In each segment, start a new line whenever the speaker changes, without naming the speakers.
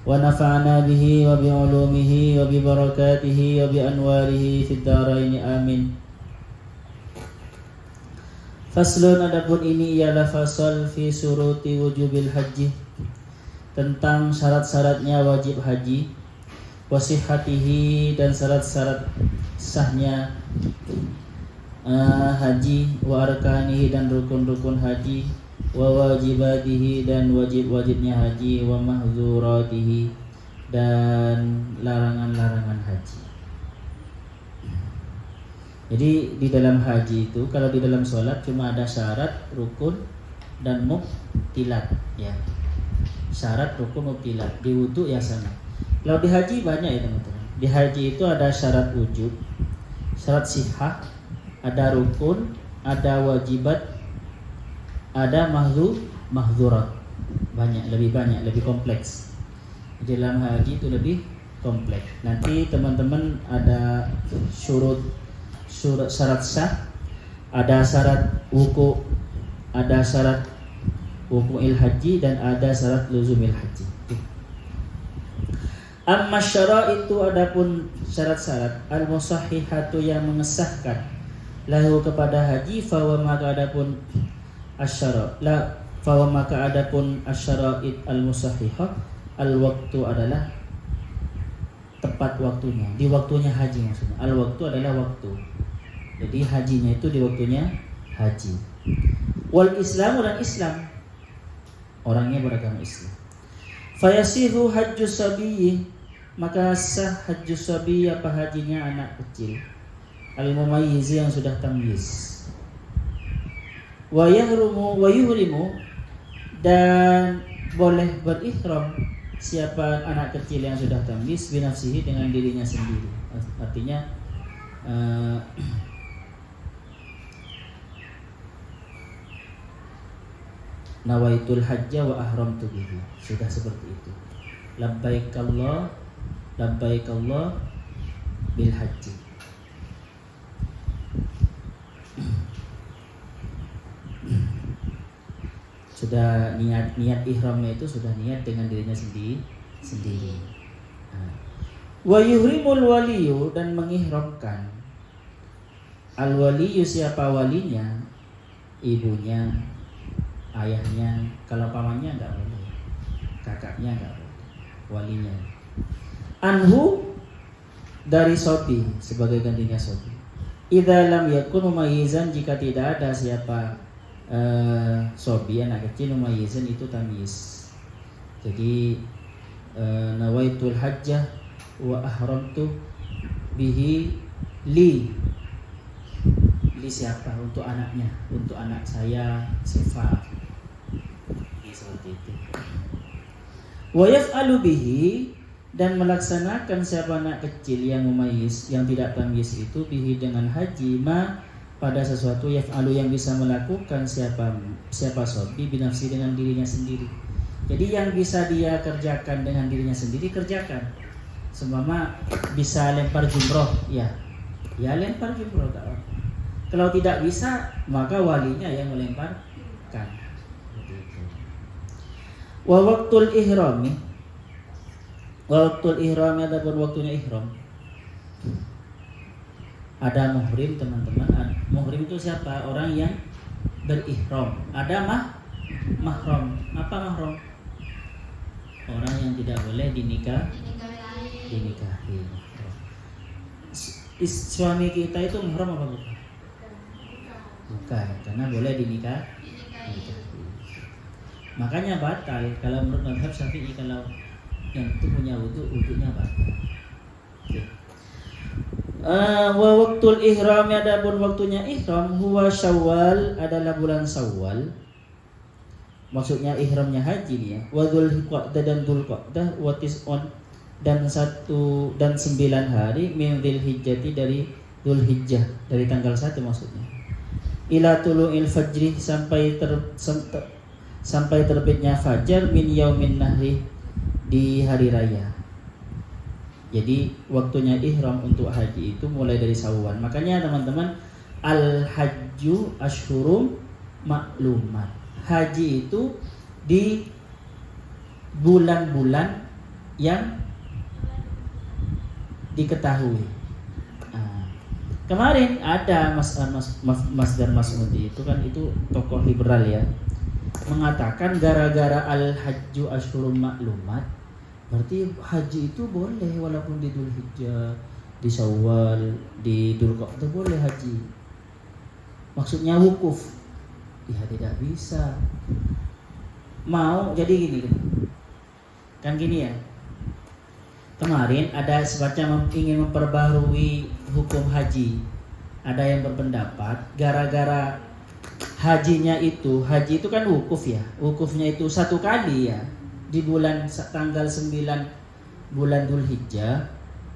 ونفعنا به وبعلومه وببركاته وبأنواره في الدارين آمين. Faslun, adapun ini ialah fasal fi suruti wujubil haji, tentang syarat-syaratnya wajib haji, wasihhatihi, dan syarat-syarat sahnya haji, wa arkanihi, dan rukun-rukun haji, wa wajibatihi, dan wajib-wajibnya haji, wa mahdzuratihi, dan larangan-larangan haji. Jadi di dalam haji itu, kalau di dalam sholat cuma ada syarat, rukun, dan mubtilat, ya. Syarat, rukun, mubtilat. Di wudu ya sama. Kalau di haji banyak ya teman-teman. Di haji itu ada syarat wujud, syarat sihah, ada rukun, ada wajibat, ada mahzurat. Banyak, lebih kompleks. Di dalam haji itu lebih kompleks. Nanti teman-teman ada syarat sah, ada syarat wuku, ada syarat wuku'il haji, dan ada syarat luzumil haji. Amma syaraitu, adapun syarat-syarat, al-musahhihatu, yang mengesahkan, lahu kepada haji, fawa maka adapun asyarait al-musahhihah, al-waktu adalah tepat waktunya, di waktunya haji maksudnya. Al-waktu adalah waktu. Jadi hajinya itu di waktunya haji. Wal Islamu, dan Islam, orangnya beragama Islam. Fayasihu hajjus sabiyyi, maka sah hajjus sabiyyi, apa hajinya anak kecil, al-mumayyiz, yang sudah tamyiz. Wa yuhrimu, dan boleh berihram siapa anak kecil yang sudah tamyiz, binafsihi, dengan dirinya sendiri. Artinya nawaitul hajja wa ahramtu bihi, sudah seperti itu. Labbaik Allah bil haji. Sudah niat ihramnya itu sudah niat dengan dirinya sendiri. Wa yuhrimul waliyu, dan mengihramkan al waliyu, siapa walinya, ibunya, ayahnya. Kalau pamannya enggak boleh, kakaknya enggak boleh, walinya. Anhu, dari sobi, sebagai gantinya sobi. Idza lam yakun mumayyizan, jika tidak ada siapa sobi, anak kecil, mumayyizan itu tamyiz. Jadi nawaitul hajjah wa ahramtu bihi li siapa, untuk anaknya, untuk anak saya Sifa, seperti itu. Wa yaf'alu bihi, dan melaksanakan siapa anak kecil yang mumayyiz, yang tidak tamyiz itu, bihi, dengan haji, ma, pada sesuatu, yaf'alu, yang bisa melakukan siapa sobi, binafsi, dengan dirinya sendiri. Jadi yang bisa dia kerjakan dengan dirinya sendiri, kerjakan. Seumpama bisa lempar jumroh, ya lempar jumroh, tak apa. Kalau tidak bisa, maka walinya yang melemparkan. Wa waqtul ihrami, adapun waktunya ihram. Ada muhrim teman-teman. Muhrim itu siapa? Orang yang berihram. Ada mahram. Apa mahram? Orang yang tidak boleh dinikahi. Suami kita itu mahram apa bukan? Bukan, karena boleh dinikahi. Makanya batal. Kalau menurut mazhab Syafi'i, kalau yang itu punya wudunya batal. Wa waqtul ihram, adapun waktunya ihram, huwa Syawal, adalah bulan Syawal. Maksudnya ihramnya haji nih ya. Wa Dzulqa'dah, dan Dzulqa'dah, wa tis'un, dan 9 hari, min Dzulhijjah, dari Dzulhijjah, dari tanggal 1 maksudnya. Ila tulu'il fajri, sampai terbitnya fajar, min yaumin nahri, di hari raya. Jadi waktunya ihram untuk haji itu mulai dari Syawal. Makanya teman-teman, al-hajju ashhurum ma'lumat. Haji itu di bulan-bulan yang diketahui. Kemarin ada Mas dan Mas Mudi itu kan itu tokoh liberal ya, mengatakan gara-gara al-hajju asyhurum ma'lumat, berarti haji itu boleh walaupun di Dzulhijjah, di Syawal, di Dzulqa'dah boleh haji. Maksudnya wukuf. Ya tidak bisa. Mau jadi gini kan gini ya. Kemarin ada semacam ingin memperbaharui hukum haji. Ada yang berpendapat gara-gara haji itu kan wukuf ya. Wukufnya itu 1 kali ya. Di tanggal 9 bulan Dzulhijjah,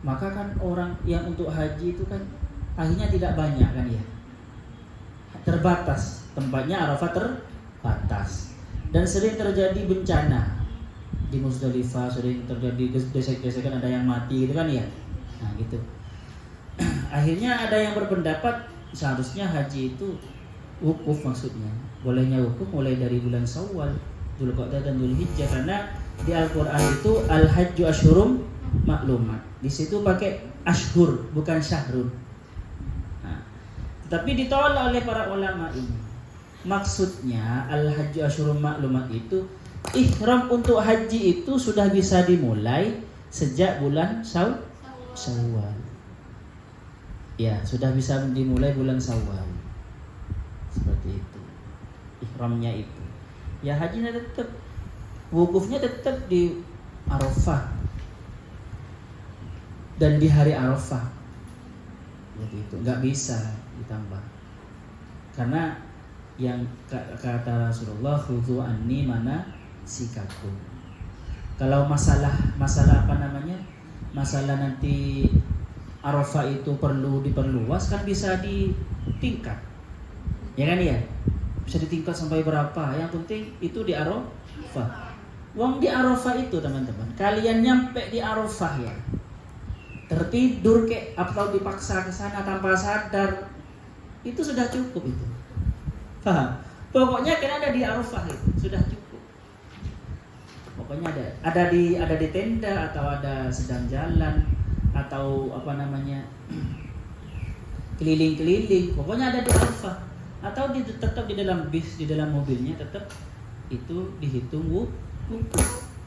maka kan orang yang untuk haji itu kan akhirnya tidak banyak kan ya. Terbatas, tempatnya Arafah terbatas. Dan sering terjadi bencana. Di Muzdalifah sering terjadi gesek-gesekan, ada yang mati gitu kan ya. Nah gitu. Akhirnya ada yang berpendapat seharusnya haji itu wukuf, maksudnya bolehnya wukuf mulai dari bulan Syawal, Dzulqa'dah dan Dzulhijjah, karena di Al-Qur'an itu al-hajju asyhurum ma'lumat. Di situ pakai ashhur bukan syahrun. Nah, tapi ditolak oleh para ulama ini. Maksudnya al-hajju asyhurum ma'lumat itu ihram untuk haji itu sudah bisa dimulai sejak bulan Syawal. Ya, sudah bisa dimulai bulan Syawal. Seperti itu. Ihramnya itu. Ya hajinya tetap, wukufnya tetap di Arafah. Dan di hari Arafah. Begitu, enggak bisa ditambah. Karena yang kata Rasulullah, khudhu anni manasikakum. Kalau masalah apa namanya? Masalah nanti Arafah itu perlu diperluas, kan bisa ditingkat. Ya kan ya? Bisa ditingkat sampai berapa? Yang penting itu di Arafah. Wong di Arafah itu teman-teman, kalian nyampe di Arafah ya, tertidur atau dipaksa ke sana tanpa sadar, itu sudah cukup itu. Paham? Pokoknya kan ada di Arafah itu sudah cukup. Pokoknya ada di tenda atau ada sedang jalan atau apa namanya keliling-keliling, pokoknya ada di Arafah atau tetap di dalam bis, di dalam mobilnya tetap itu dihitung wukuf.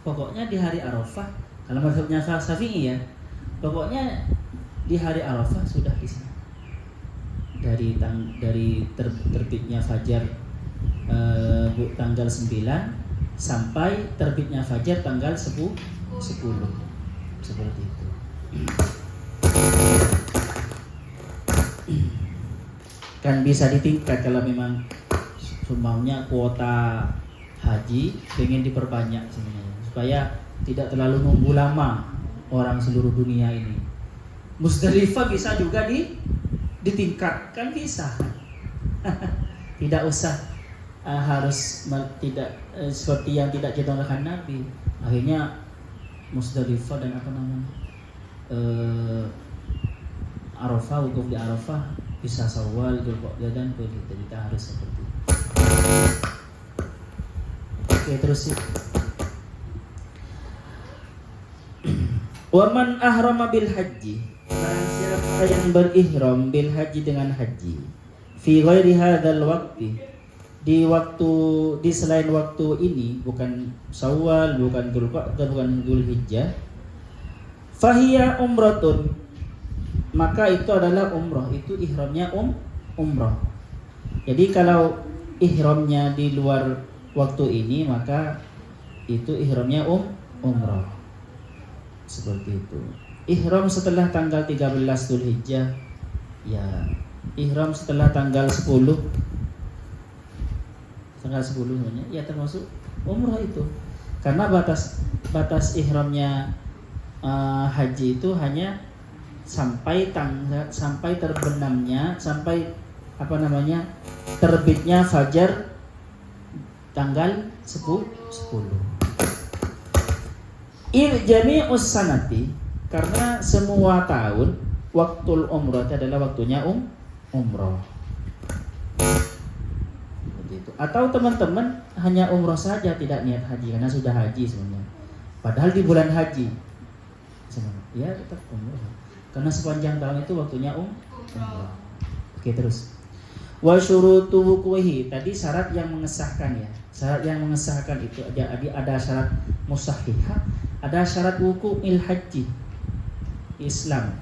Pokoknya di hari Arafah, kalau mazhabnya Syafi'i ya, pokoknya di hari Arafah sudah di sana. Dari terbitnya fajar tanggal 9 sampai terbitnya fajar tanggal 10. Seperti itu. Kan bisa ditingkat kalau memang maunya kuota haji pengen diperbanyak sebenarnya, supaya tidak terlalu nunggu lama orang seluruh dunia ini. Muzdalifah bisa juga ditingkatkan, bisa. Tidak usah harus tidak seperti yang tidak dicontohkan Nabi. Akhirnya Muzdalifah dan apa namanya Arafah, wukuf di Arafah bisa Syawal, Dzulqa'dah dan begitu. Kita harus seperti itu. Oke, terus waman ahrama bil haji, barang siapa yang berihram bil haji dengan haji fi ghairi hadzal waqti, di selain waktu ini, bukan Syawal, bukan Dzulqa'dah, bukan Dzulhijjah, fahiya umratun, maka itu adalah umrah. Itu ihramnya umrah. Jadi kalau ihramnya di luar waktu ini, maka itu ihramnya umrah. Seperti itu. Ihram setelah tanggal 13 Dzulhijjah, ya ihram setelah tanggal 10 sebenarnya ya termasuk umrah itu. Karena batas ihramnya haji itu hanya sampai terbenamnya, sampai apa namanya terbitnya fajar tanggal 10. Jami'us sanati, karena semua tahun waktul umrah adalah waktunya umrah. Begitu. Atau teman-teman hanya umrah saja, tidak niat haji karena sudah haji sebenarnya. Padahal di bulan haji. Ya tetap umrah. Karena sepanjang tahun itu waktunya umrah. Oke, terus. Wa syurutu wuquhi, tadi syarat yang mengesahkan ya. Syarat yang mengesahkan itu ada syarat musahihah, ada syarat wuqu'il haji Islam.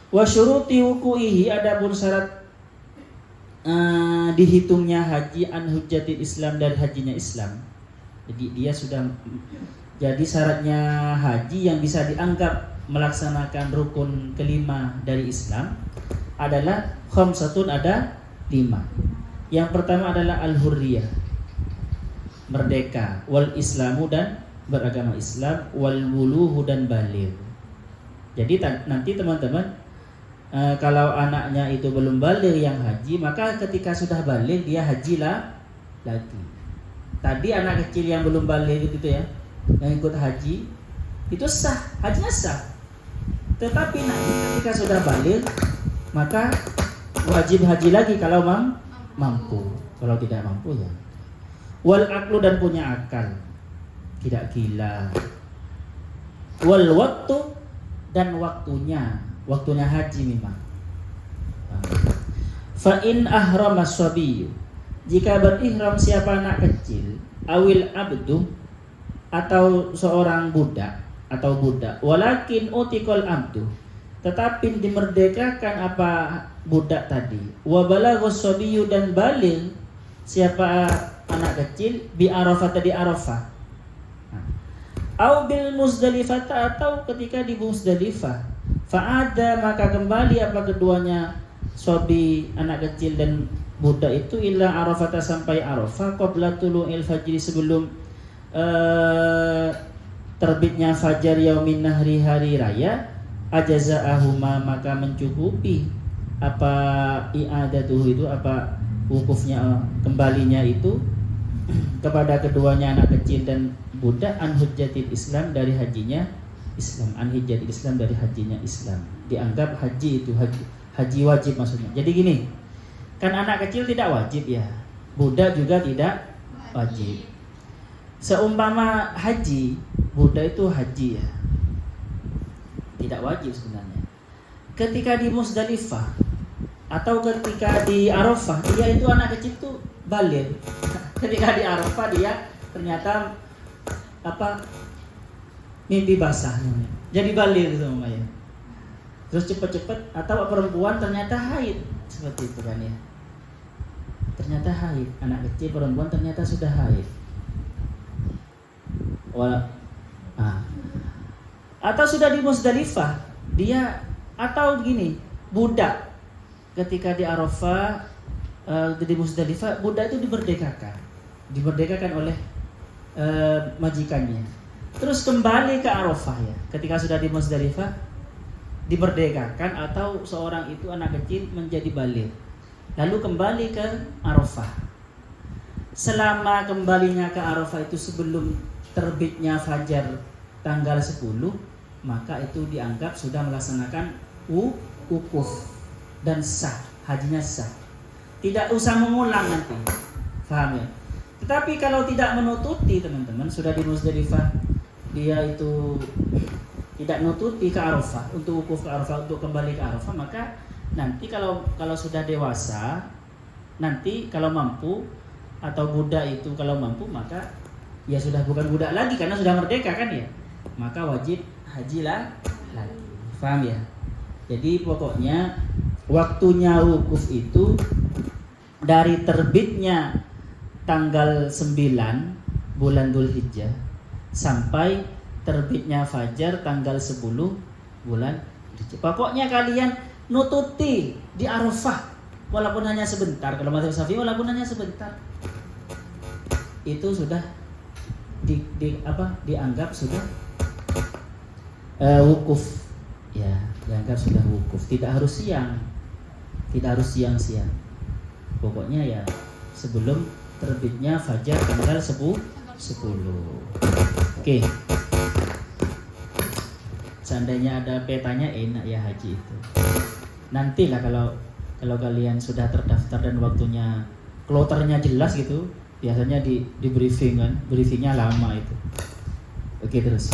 Wa syuruti wuqu'ihi, adapun syarat dihitungnya haji an hujjatil Islam, dari hajinya Islam. Jadi dia sudah jadi syaratnya haji yang bisa dianggap melaksanakan rukun kelima dari Islam adalah khamsatun, ada 5. Yang pertama adalah al-hurriyah, merdeka, wal islamu, dan beragama Islam, wal wuluhu, dan baligh. Jadi nanti teman-teman, kalau anaknya itu belum baligh yang haji, maka ketika sudah baligh dia hajilah lagi. Tadi anak kecil yang belum baligh itu ya, yang ikut haji itu sah, hajinya sah. Tetapi nanti ketika sudah baligh maka wajib haji lagi kalau mampu. Kalau tidak mampu ya. Wal aqlu, dan punya akal, tidak gila. Wal waktu, dan waktunya haji memang. Fa in ahrama sabiyu, jika berihram siapa anak kecil, awil abdu, atau seorang budak, walakin utikal abdu, tetapi dimerdekakan apa budak tadi, wa balaghus sabiyu, dan baligh siapa anak kecil, bi Arafah, tadi Arafah, au bil Muzdalifah, atau ketika di Muzdalifah, fa'ada, maka kembali apa keduanya, sabi anak kecil dan budak itu, ila Arafah, sampai Arafah, qabla tulu'il fajri, sebelum terbitnya fajar yaumin nahri, hari raya, ajaza'ahuma, maka mencukupi apa i'adatuhu itu, apa wukufnya, kembalinya itu kepada keduanya anak kecil dan budak, an hujjatil Islam, dari hajinya Islam, an hujjatil Islam, dari hajinya Islam. Dianggap haji itu haji wajib maksudnya. Jadi gini, kan anak kecil tidak wajib ya, budak juga tidak wajib. Seumpama haji, budak itu haji ya, tidak wajib sebenarnya. Ketika di Muzdalifah atau ketika di Arafah, dia itu anak kecil itu baligh. Ketika di Arafah dia ternyata mimpi basah namanya, jadi baligh semuanya. Terus cepat-cepat, atau perempuan ternyata haid, seperti itu kan ya. Ternyata haid, anak kecil perempuan ternyata sudah haid. Atau sudah di Muzdalifah dia, atau gini, budak ketika di Arafah, di Muzdalifah, budak itu diberdekakan oleh majikannya. Terus kembali ke Arafah ya, ketika sudah di Muzdalifah diberdekakan, atau seorang itu anak kecil menjadi baligh, lalu kembali ke Arafah. Selama kembalinya ke Arafah itu sebelum terbitnya fajar tanggal 10, maka itu dianggap sudah melaksanakan wukuf dan sah, hajinya sah. Tidak usah mengulang nanti. Paham ya? Tetapi kalau tidak menututi teman-teman, sudah di Muzdalifah dia itu tidak nututi ke Arafah, untuk wukuf ke Arafah, untuk kembali ke Arafah, maka nanti kalau sudah dewasa, nanti kalau mampu, atau budak itu kalau mampu, maka ya sudah bukan budak lagi karena sudah merdeka kan ya, maka wajib hajilah lagi. Paham ya? Jadi pokoknya waktunya wukuf itu dari terbitnya tanggal 9 bulan Dzulhijjah sampai terbitnya fajar tanggal 10 bulan Dzulhijjah. Pokoknya kalian nututi di Arafah walaupun hanya sebentar. Kalau mazhab Syafi'i walaupun hanya sebentar, itu sudah dianggap sudah wukuf ya, dianggap sudah wukuf. Tidak harus siang-siang, pokoknya ya sebelum terbitnya fajar tanggal 10. Oke. Seandainya ada petanya enak ya haji itu. Nantilah kalau kalian sudah terdaftar dan waktunya kloternya jelas gitu, biasanya di briefing kan, briefingnya lama itu. Oke, terus.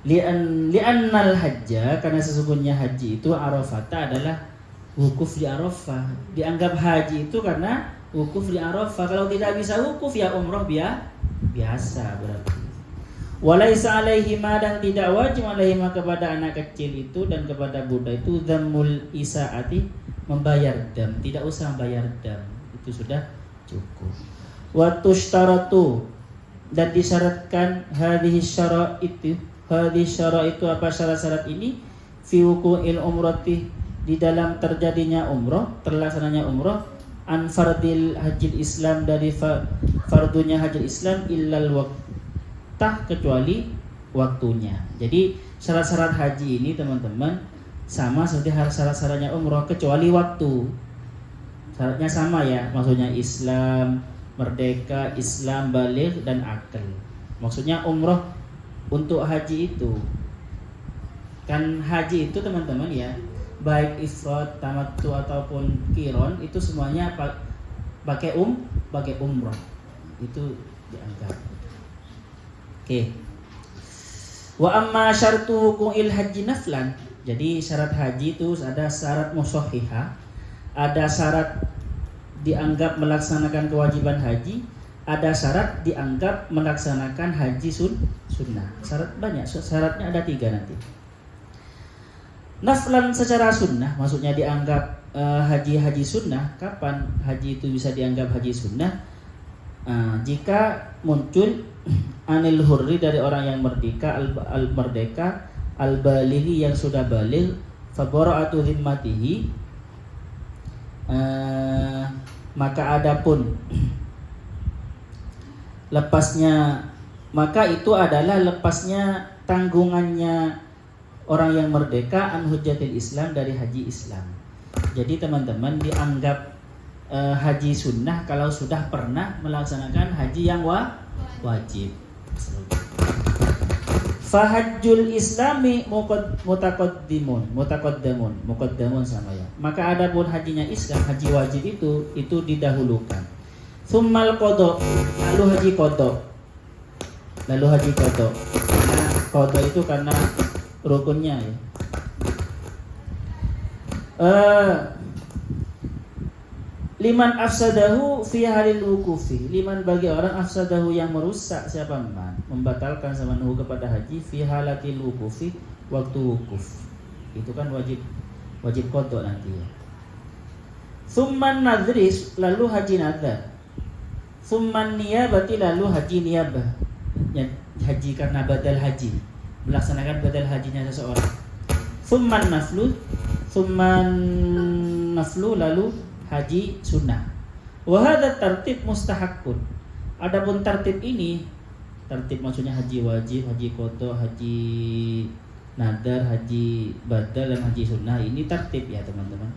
Li'annal hajja, karena sesungguhnya haji itu Arafata adalah wukuf di Arafah. Dianggap haji itu karena wukuf di Arafah. Kalau tidak bisa wukuf ya umroh biasa berarti. Walaisa alaihima, dan tidak wajib alaihima kepada anak kecil itu dan kepada budak itu dhammul isaati, membayar dam. Tidak usah membayar dam, itu sudah cukup. Wa tushtaratu, dan disyaratkan hadhihi syara' itu apa syarat-syarat ini fi wuqu'il umrati, di dalam terjadinya umroh, terlaksananya umroh, an fardil hajil Islam, dari fardunya hajil Islam, illal waqtah, kecuali waktunya. Jadi syarat-syarat haji ini teman-teman sama seperti syarat-syaratnya umroh kecuali waktu. Syaratnya sama ya, maksudnya Islam, merdeka, Islam, baligh, dan akal. Maksudnya umroh untuk haji itu, kan haji itu teman-teman ya, baik ifrad, tamattu ataupun qiron, itu semuanya pakai umroh. Itu dianggap. Oke. Wa amma syartu wuqu'il haji naflan. Jadi syarat haji itu ada syarat musahihah, ada syarat dianggap melaksanakan kewajiban haji, ada syarat dianggap melaksanakan haji sunnah. Syarat banyak, syaratnya ada 3 nanti. Naflan secara sunnah, maksudnya dianggap haji sunnah. Kapan haji itu bisa dianggap haji sunnah? Jika muncul anil hurri, dari orang yang merdeka, al-merdeka, al-balighi, yang sudah baligh, fa bara'atu zimmatihi, maka adapun lepasnya, maka itu adalah lepasnya tanggungannya orang yang merdeka an hujjatil Islam, dari haji Islam. Jadi teman-teman dianggap haji sunnah kalau sudah pernah melaksanakan haji yang wajib. Fahajjul Islami muqaddamun sama ya. Maka adapun hajinya Islam, haji wajib itu didahulukan. Tsummal qada, lalu haji qada. Karena qada itu karena rukunnya ya. Liman afsadahu fi halil wukufi, liman bagi orang afsadahu yang merusak siapa man, membatalkan sama nuhu kepada haji fi halatil wukufi, waktu wukuf. Itu kan wajib qada nanti ya. Tsumman nadris, lalu haji nadar. Tsumman niyabati, lalu haji niyabah. Ya, haji karena badal haji, melaksanakan badal hajinya seseorang. Tsumman naflu, lalu haji sunnah. Wa hadza tartib mustahaqqun. Adapun tertib ini, tertib maksudnya haji wajib, haji qada, haji nadar, haji badal, dan haji sunnah, ini tertib ya teman-teman.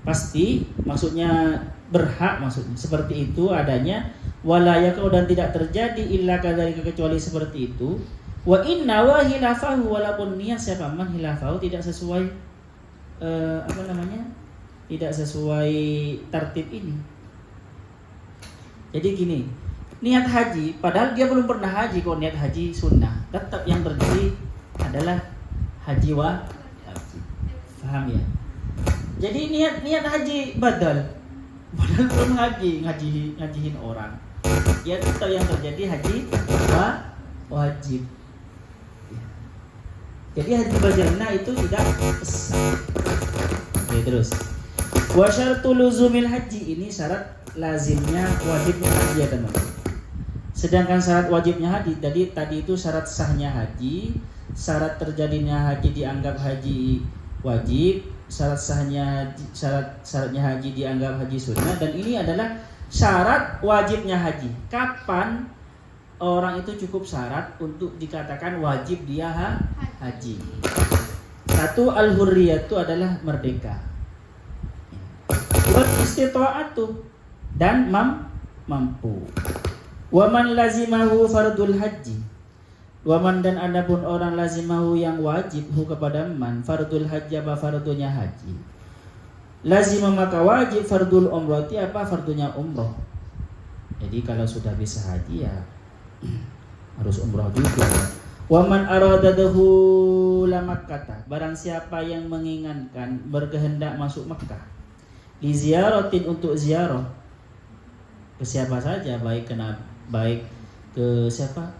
Pasti maksudnya berhak, maksudnya seperti itu adanya. Wala yakau, dan tidak terjadi illa kadzalika, kecuali seperti itu. Wa inna wa hilafahu, walaupun niat siapa man hilafahu tidak sesuai tidak sesuai tertib ini. Jadi gini, niat haji padahal dia belum pernah haji, kok niat haji sunnah, tetap yang terjadi adalah haji wajib. Paham ya? Jadi niat haji badal, padahal belum ngajihin orang, ya tetap yang terjadi haji wajib. Jadi haji badalna itu tidak sah. Oke, terus. Wa syartu luzumil haji, ini syarat lazimnya wajibnya haji ya teman. Sedangkan syarat wajibnya haji tadi itu syarat sahnya haji, syarat terjadinya haji dianggap haji wajib, syaratnya haji dianggap haji sunnah, dan ini adalah syarat wajibnya haji. Kapan orang itu cukup syarat untuk dikatakan wajib dia haji? Satu, al-hurriyatu, adalah merdeka. Wal istita'atu, dan mampu. Waman lazimahu fardul haji. Waman, dan adapun orang lazimahu yang wajib hu kepada man fardul haji, apa fardunya haji. Lazimah, maka wajib fardul umrati, apa fardunya umroh. Jadi kalau sudah bisa haji ya harus umrah juga. Wa man aradadahu la Makkah. Barang siapa yang menginginkan berkehendak masuk Makkah li ziyaratin untuk ziarah ke siapa saja, baik ke siapa?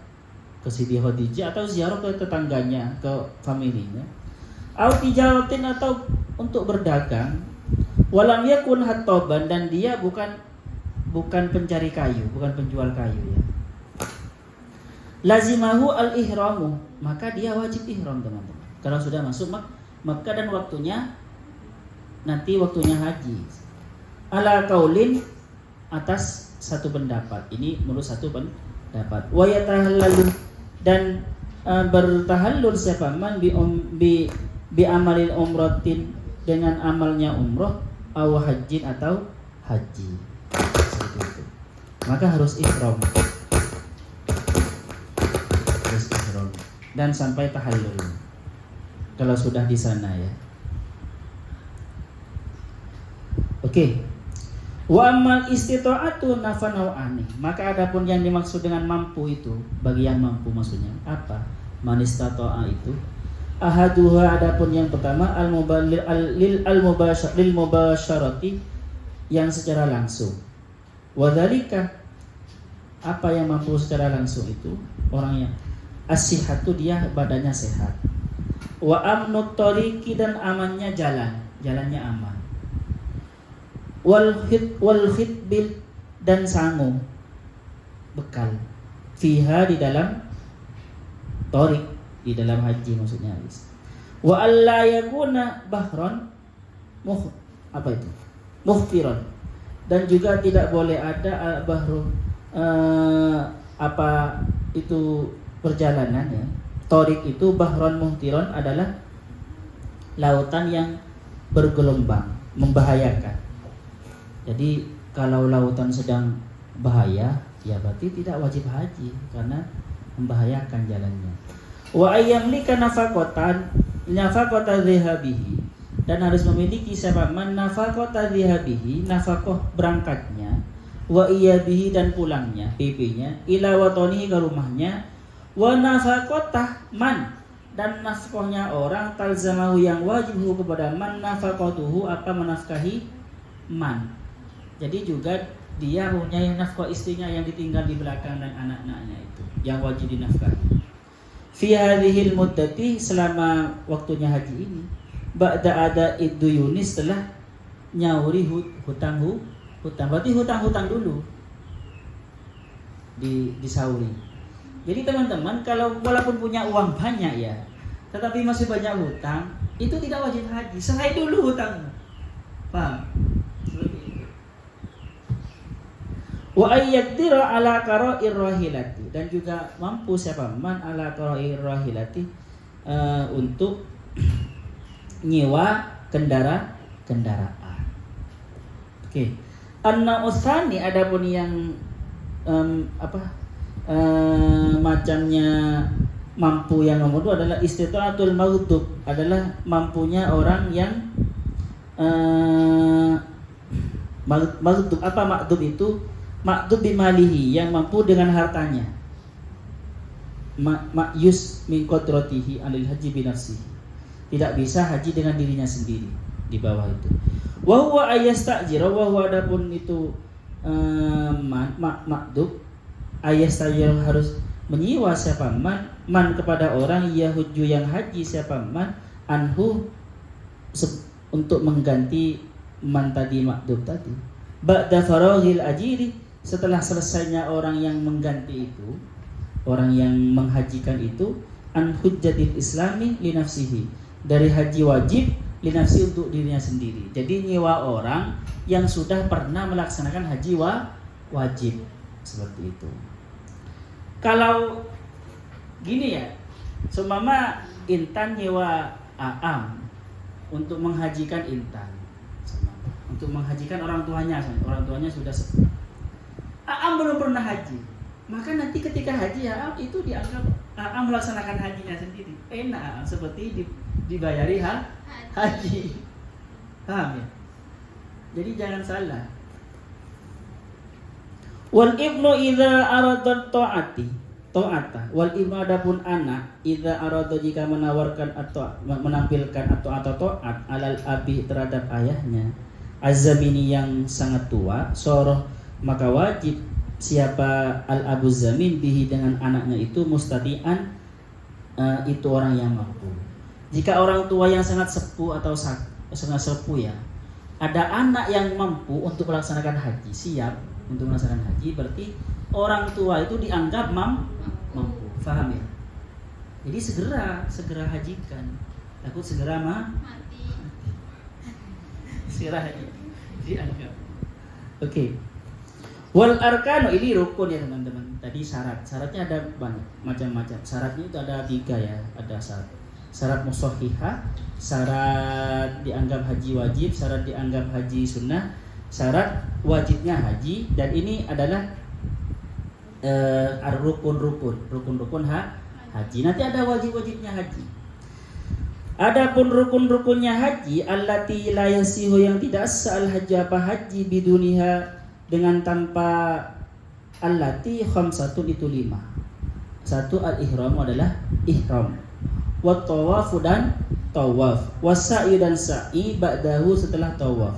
Ke Siti Khadijah atau ziarah ke tetangganya, ke familinya. Au tijaratin atau untuk berdagang. Walam yakun hattaban dan dia bukan pencari kayu, bukan penjual kayu ya. Lazimahu al-ihramu, maka dia wajib ihram teman-teman. Kalau sudah masuk Makkah dan nanti waktunya haji. Ala qaulin, atas satu pendapat. Ini menurut satu pendapat. Wa yatahallalu, dan bertahallul siapa man bi amalil umratin, dengan amalnya umrah, aw hajjin atau haji. Seperti itu. Maka harus ihram. Dan sampai tahallul kalau sudah di sana ya. Oke. Wa amal istita'atu nafanau'ani, maka adapun yang dimaksud dengan mampu itu, bagi yang mampu maksudnya apa? Man istata'a itu ahaduha, adapun yang pertama lil mubasyarati, yang secara langsung. Wa dzalika, apa yang mampu secara langsung itu? Orang yang as-sihhatu, dia badannya sehat. Wa amnut tariqi, dan amannya jalannya aman. Wal khitbil, dan sangu, bekal. Fiha, di dalam tariq, di dalam haji maksudnya. Wa alla yakuna bahron muhtiron, dan juga tidak boleh ada bahru apa itu perjalanan ya. Tariq itu bahron muhtiron adalah lautan yang bergelombang, membahayakan. Jadi kalau lautan sedang bahaya, ya berarti tidak wajib haji karena membahayakan jalannya. Wa ayyamlika nafaqatan dhahabihi, dan harus memiliki siapa man nafaqata dhahabihi, nafaqah berangkatnya, wa iyabihi, dan pulangnya, PP-nya, ila watonihi, ke rumahnya, wa nafaqatah man, dan nafkahnya orang, talzamahu, yang wajibhu kepada man nafaqatuhu, apa menafkahi man. Jadi juga dia punya nafkah istrinya yang ditinggal di belakang dan anak-anaknya itu yang wajib dinafkahi. Fi hadhil muddati, selama waktunya haji ini, ba'da ada idduyuni, setelah nyauri hutang, berarti hutang dulu disauri. Jadi teman-teman, kalau walaupun punya uang banyak ya, tetapi masih banyak hutang, itu tidak wajib haji. Selesai dulu hutangmu. Paham? Seperti itu. Wa ayyadira ala qara'ir rahilati, dan juga mampu siapa man ala qara'ir rahilati, untuk nyewa kendaraan. Oke. An-nautsani, adapun yang macamnya mampu yang nomor 2 adalah istita'atul maghdub, adalah mampunya orang yang maghdub. Apa maghdub itu? Maghdub bimalihi, yang mampu dengan hartanya. Ma'yus min qadratihi alil haji binafsihi, tidak bisa haji dengan dirinya sendiri, di bawah itu. Wa huwa ayastajira, wa huwa, adapun itu maghdub, ayastajir, harus menyewa siapa man kepada orang, yahuju, yang haji siapa man, anhu, untuk mengganti man tadi, maghdub tadi. Ba'da faraghil ajiri, setelah selesainya orang yang mengganti itu, orang yang menghajikan itu, an hujjatil islami li nafsihi, dari haji wajib li nafsi, untuk dirinya sendiri. Jadi nyewa orang yang sudah pernah melaksanakan haji wajib, seperti itu. Kalau gini ya, seumpama Intan nyewa Aam untuk menghajikan Intan, untuk menghajikan orang tuanya sudah sepuh. Aam belum pernah haji, maka nanti ketika haji Aam itu dianggap Aam melaksanakan hajinya sendiri. Enak Aam, seperti dibayari haji. Paham ya? Jadi jangan salah. Wal ibnu idza arada ta'ata wal ibnu adapun anak idza arada jika menawarkan atau menampilkan atau taat alal abi terhadap ayahnya azamini yang sangat tua soroh maka wajib siapa al abu zamin bihi dengan anaknya itu mustatian itu orang yang mampu. Jika orang tua yang sangat sepuh atau sangat sepuh ya ada anak yang mampu untuk melaksanakan haji, siap untuk melaksanakan haji, berarti orang tua itu dianggap mampu. Faham ya? Jadi segera hajikan. Takut segera mati. Segera haji. Dianggap. Oke. Wal arkanu ini rukun ya teman-teman. Tadi syaratnya ada banyak macam-macam. Syaratnya itu ada 3 ya. Ada syarat musahihah, syarat dianggap haji wajib, syarat dianggap haji sunnah, syarat wajibnya haji, dan ini adalah rukun-rukun haji. Nanti ada wajib-wajibnya haji. Adapun rukun-rukunnya haji allati la yasihu yang tidak sah al haji apa haji biduniha dengan tanpa allati khamsatun itu 5. 1 al ihram adalah ihram. Wa tawafu dan tawaf, wasa'i dan sa'i ba'dahu setelah tawaf,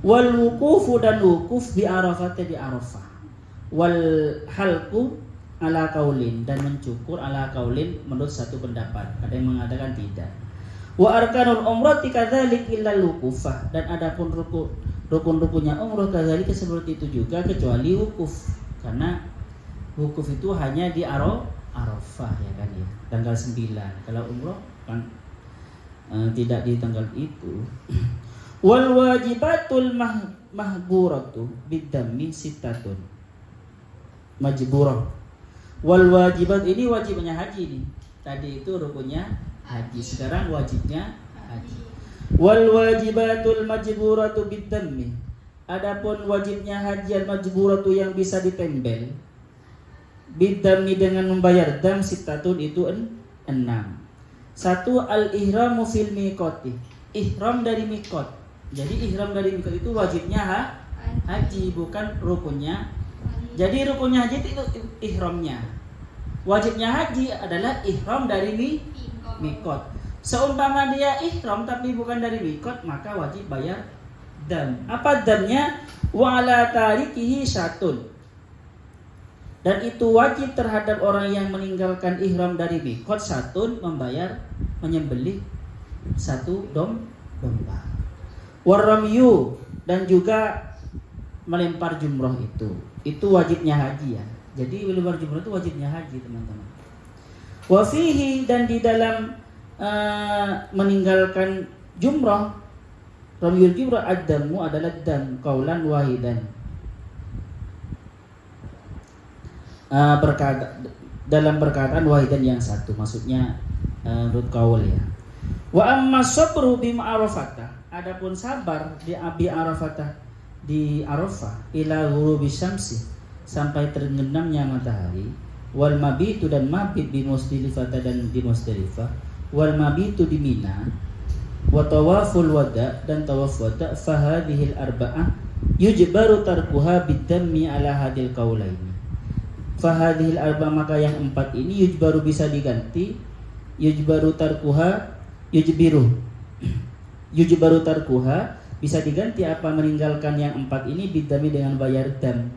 wal wukufu dan wukuf bi arafah di arafah, wal halqu ala kaulin dan mencukur ala kaulin menurut satu pendapat, ada yang mengatakan tidak. Wa arkanul umrati kadzalik illa wukufah, dan adapun rukun-rukunnya umrah kadzalik seperti itu juga kecuali wukuf, karena wukuf itu hanya di Arafah ya kan ya, tanggal 9. Kalau umroh kan tidak di tanggal itu. Wal wajibatul mahburatu bidammi sittatun. Majburah. Wal wajibat ini wajibnya haji nih. Tadi itu rukunnya haji, sekarang wajibnya haji. Wal wajibatul majburatu bidammi. Adapun wajibnya haji al majburatu yang bisa ditempel bidami dengan membayar dam sittatun itu 6. 1 al ihramu fil miqati, ihram dari miqat. Jadi ihram dari miqat itu wajibnya haji, bukan rukunnya. Jadi rukunnya haji itu ihramnya. Wajibnya haji adalah ihram dari miqat. Seumpama dia ihram tapi bukan dari miqat, maka wajib bayar dam. Apa damnya? Wa ala tarikihi syatun. Dan itu wajib terhadap orang yang meninggalkan ihram dari miqat syatun, menyembelih 1 domba. Waramyu, dan juga melempar jumroh itu wajibnya haji ya. Jadi melempar jumroh itu wajibnya haji teman-teman. Wa fihi, dan di dalam meninggalkan jumroh, ramyul jumroh ad-damu adalah dam qaulan wahidan. Dalam perkataan wahidan yang satu, maksudnya menurut kaul ya. Wa amma sabru bi ma'arafatah, adapun sabar di abi arafatah di Arafah ila ghurubi syamsi sampai terbenamnya matahari, wal mabitu dan mabit di Musdalifah dan di Musdalifah, wal mabitu di Mina, wa tawaful wada dan tawaf wada, fa hadhil arba'ah yujbaru tarkuha bidammi ala hadil qaulaini. Fahadhil arba, maka yang 4 ini yujbaru bisa diganti, yujbaru tarkuha bisa diganti apa meninggalkan yang 4 ini bidami dengan bayar dam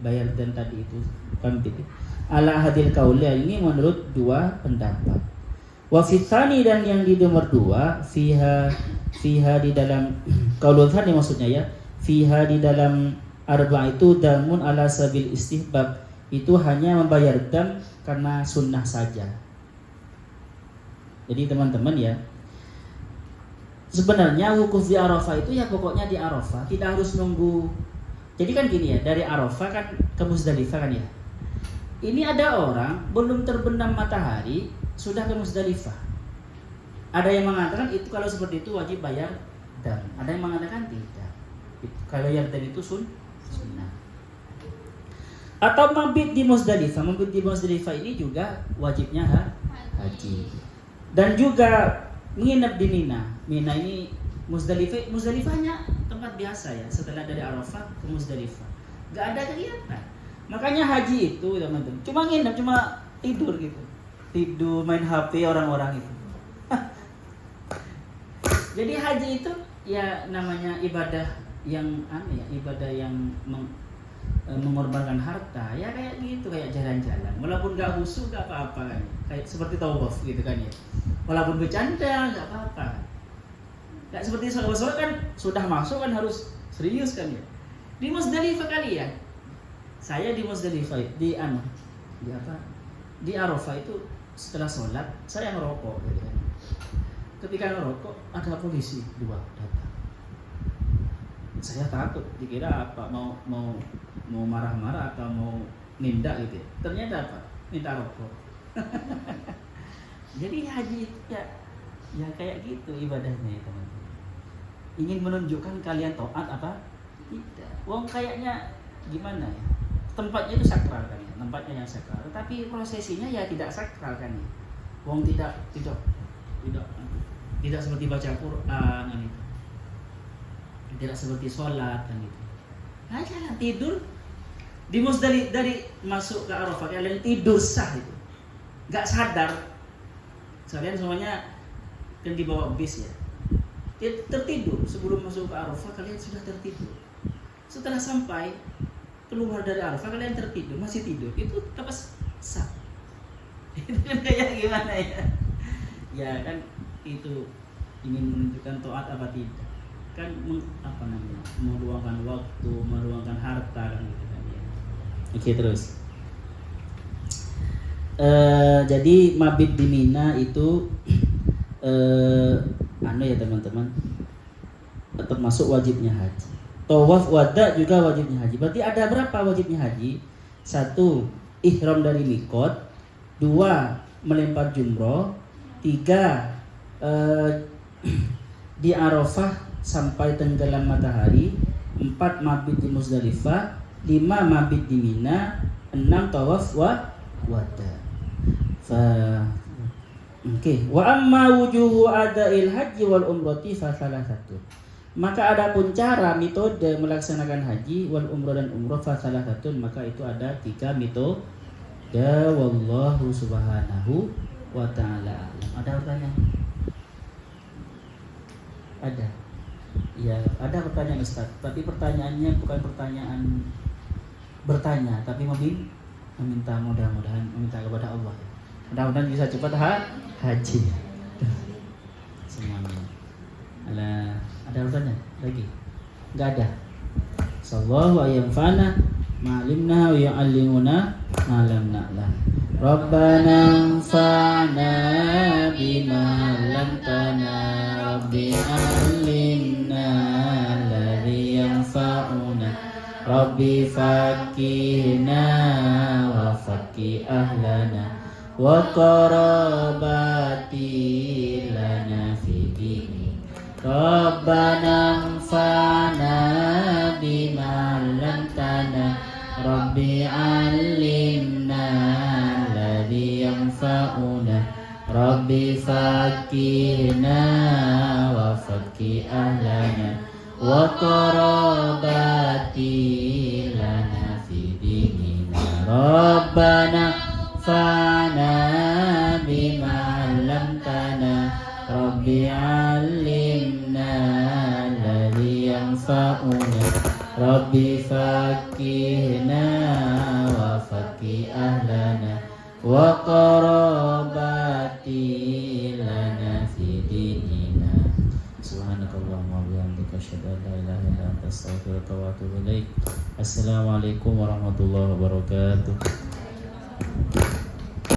tadi itu kan gitu. Ala hadil qaula ini menurut 2 pendapat. Wa fitsani, dan yang di nomor 2 fiha di dalam qaulul tsani maksudnya ya, fiha di dalam arba itu damun ala sabil istihbab, itu hanya membayar dam karena sunnah saja. Jadi teman-teman ya, sebenarnya wukuf di Arafah itu ya pokoknya di Arafah kita harus nunggu. Jadi kan gini ya, dari Arafah kan ke Musdalifah kan ya. Ini ada orang belum terbenam matahari sudah ke Musdalifah. Ada yang mengatakan itu kalau seperti itu wajib bayar dam. Ada yang mengatakan tidak. Kalau yang dam itu sunnah. Atau mabit di Musdalifah ini juga wajibnya haji. Dan juga menginap di Mina. Mina ini Musdalifahnya tempat biasa ya, setelah dari Arafah ke Musdalifah. Gak ada kegiatan. Makanya haji itu teman-teman cuma nginep, cuma tidur gitu, tidur main HP orang-orang itu. Jadi haji itu ya namanya ibadah yang ibadah yang mengorbankan harta ya, kayak gitu, kayak jalan-jalan walaupun gak khusyuk gak apa-apa kan, kayak seperti tawaf gitu kan ya, walaupun bercanda gak apa-apa. Gak seperti sholat kan sudah masuk kan harus serius kan ya. Di Muzdalifah kali ya, saya di Muzdalifah di Arafah itu setelah sholat saya ngerokok gitu kan. Ketika ngerokok ada polisi 2 datang. Saya takut, dikira apa, mau marah-marah atau mau nindak gitu ya. Ternyata apa? Minta rokok. Jadi haji itu ya kayak gitu ibadahnya ya teman-teman. Ingin menunjukkan kalian taat apa? Tidak. Wong kayaknya gimana ya? Tempatnya itu sakral kan ya, tempatnya yang sakral. Tapi prosesinya ya tidak sakral kan ya. Wong tidak seperti baca Quran kan itu. Tidak seperti sholat kan gitu. Nah, jalan tidur di Muzdalifah, dari masuk ke Arafah kalian tidur sah itu, nggak sadar. Kalian semuanya kan dibawa bis ya, tertidur sebelum masuk ke Arafah kalian sudah tertidur. Setelah sampai keluar dari Arafah kalian tertidur, masih tidur, itu lepas sah. Itu kan kayak gimana ya? Ya kan itu ingin menunjukkan taat apa tidak? Kan meluangkan waktu, meluangkan harta kan gitu kan ya. Oke, terus. Jadi mabit di Mina itu ya teman-teman, termasuk wajibnya haji. Tawaf wada juga wajibnya haji. Berarti ada berapa wajibnya haji? 1. Ihram dari mikot. 2. Melempar jumroh. 3. Di Arafah sampai tenggelam matahari. 4. Mabit di Muzdalifah. 5. Mabit di Mina. 6. Tawaf wada. Wa amma wujuhu ada'il haji wal umrati fa salah satu. Maka adapun cara metode melaksanakan haji wal umrah dan umrah fa salah satu, maka itu ada 3 metode. Wallahu subhanahu wa ta'ala. Ada pertanyaan? Ada. Ya, ada pertanyaan Ustaz, tapi pertanyaannya bukan pertanyaan bertanya, tapi meminta, mudah-mudahan meminta kepada Allah. Mudah-mudahan bisa cepat haji semuanya. Ada pertanyaan lagi? Enggak ada. Sallallahu wa yanfa'na ma'alimna wa yu'allimuna ma lam na'lam. Rabbana anfa'na bima 'allamtana rabbi 'allimna alladhi yanfa'una rabbi faqihna wa faqih ahlana wa qarabati lana fi dini. Rabbana anfa'na bima 'allamtana rabbi 'allimna alladhi yanfa'una rabbi faqihna wa faqih ahlana wa qarabati lana fi dinina. Rabbana fa'na bima 'allamtana rabbi 'allimna alladhi yanfa'una rabbi faqihna wa faqih ahlana wa qarabati lana fi dinina. Subhanakallahumma wa bihamdika asyhadu an la ilaha illa anta astaghfiruka wa atubu ilaik. Assalamualaikum warahmatullahi wabarakatuh.